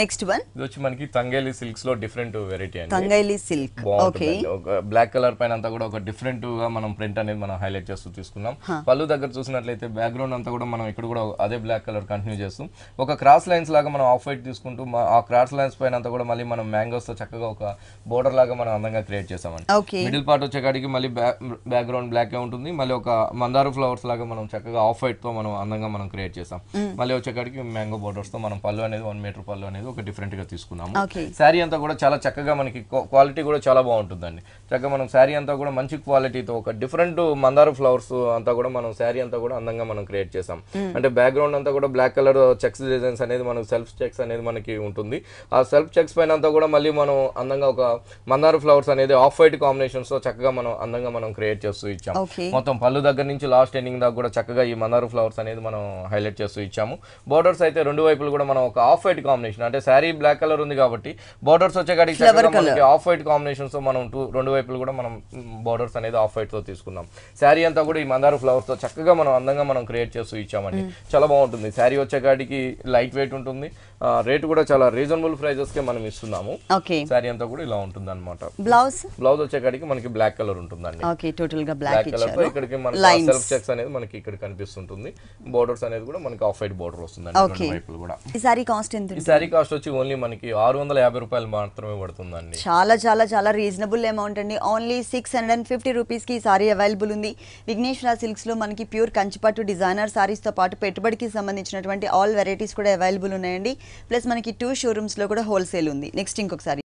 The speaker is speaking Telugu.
నెక్స్ట్ వన్ ఇది వచ్చి మనకి తంగేలి సిల్క్స్ లో డిఫరెంట్ వెరైటీ అండి. తంగేలి సిల్క్. ఓకే, ఒక బ్లాక్ కలర్ పైన అంతా కూడా ఒక డిఫరెంట్ గా మనం ప్రింట్ అనేది మనం హైలైట్ చేస్తూ తీసుకున్నాం. పళ్ళు దగ్గర చూసినట్లయితే బ్యాక్గ్రౌండ్ అంతా కూడా మనం ఇక్కడ కూడా అదే బ్లాక్ కలర్ కంటిన్యూ చేస్తాం. ఒక క్రాస్ లైన్స్ లాగా మనం ఆఫ్ వైట్ తీసుకుంటూ ఆ క్రాస్ లైన్స్ పైన అంతా కూడా మళ్ళీ మనం మ్యాంగోస్ తో చక్కగా ఒక బోర్డర్ లాగా మనం అందంగా క్రియేట్ చేసామండి. మిడిల్ పార్ట్ వచ్చేకాడికి మళ్ళీ బ్యాక్గ్రౌండ్ బ్లాక్ గా ఉంటుంది. మళ్ళీ ఒక మందారు ఫ్లవర్స్ లాగా మనం చక్కగా ఆఫ్ వైట్ తో మనం అందంగా మనం క్రియేట్ చేసాం. మళ్ళీ వచ్చేకాడికి మ్యాంగో బోర్డర్స్ తో మనం పళ్ళు అనేది 1 మీటర్ పళ్ళు అనేది ఒక డిఫరెంట్ గా తీసుకున్నాము. శారీ అంతా కూడా చాలా చక్కగా మనకి క్వాలిటీ కూడా చాలా బాగుంటుందండి. చక్కగా మనం శారీ అంతా కూడా మంచి క్వాలిటీతో ఒక డిఫరెంట్ మందారు ఫ్లవర్స్ అంతా కూడా మనం శారీ అంతా కూడా అందంగా మనం క్రియేట్ చేసాం. అంటే బ్యాక్గ్రౌండ్ అంతా కూడా బ్లాక్ కలర్ చెక్స్ డిజైన్స్ అనేది మనకు సెల్ఫ్ చెక్స్ అనేది మనకి ఉంటుంది. ఆ సెల్ఫ్ చెక్స్ పైన అంతా కూడా మళ్ళీ మనం అందంగా ఒక మందారు ఫ్లవర్స్ అనేది ఆఫ్ వైట్ కాంబినేషన్స్ తో చక్కగా మనం అందంగా మనం క్రియేట్ చేస్తూ ఇచ్చాము. మొత్తం పళ్ళు దగ్గర నుంచి లాస్ట్ ఎండింగ్ దాకా కూడా చక్కగా ఈ మందారు ఫ్లవర్స్ అనేది మనం హైలైట్ చేస్తూ ఇచ్చాము. బోర్డర్స్ అయితే రెండు వైపులు కూడా మనం ఒక ఆఫ్ వైట్ కాంబినేషన్, అంటే శారీ బ్లాక్ కలర్ ఉంది కాబట్టి బోర్డర్స్ వచ్చేకాడికి మనకి ఆఫ్ వైట్ కాంబినేషన్స్ తో మనం రెండు వైపులు కూడా మనం బోర్డర్స్ అనేది ఆఫ్ వైట్ తో తీసుకున్నాం. శారీ అంతా కూడా ఈ మందారు ఫ్లవర్స్ తో చక్కగా మనం అందంగా మనం క్రియేట్ చేస్తూ ఇచ్చామండి. చాలా బాగుంటుంది. శారీ వచ్చేకాడికి లైట్ వెయిట్ ఉంటుంది. రేట్ కూడా చాలా రీజనబుల్ ప్రైజెస్ కే మనం ఇస్తున్నాము. శారీ అంతా కూడా ఇలా ఉంటుంది అనమాట. బ్లౌజ్ వచ్చేకాడికి మనకి బ్లాక్ కలర్ ఉంటుందండి. బ్లాక్ కలర్ తో ఇక్కడికి మనకి సెల్ఫ్ చెక్స్ అనేది మనకి ఇక్కడ కనిపిస్తుంటుంది. బోర్డర్స్ అనేది కూడా మనకి ఆఫ్ వైట్ బోర్డర్ వస్తుందండి రెండు వైపులు కూడా. ఈ సారీ కాస్ట్ ఎంత? ఈ సారీ కాస్ట్ వచ్చి ఓన్లీ మనకి 650 రూపాయలు మాత్రమే పడుతుందండి. చాలా చాలా చాలా రీజనబుల్ అమౌంట్ అండి. ఓన్లీ 650 రూపీస్ కి ఈ సారీ అవైలబుల్ ఉంది. విఘ్నేశ్వర సిల్క్స్ లో మనకి ప్యూర్ కంచిపట్టు డిజైనర్ సారీస్ తో పాటు పెట్టుబడికి సంబంధించినటువంటి ఆల్ వెరైటీస్ కూడా అవైలబుల్ ఉన్నాయండి. ప్లస్ మనకి 2 షోరూమ్స్ లో కూడా హోల్సేల్ ఉంది. నెక్స్ట్ ఇంకొకసారి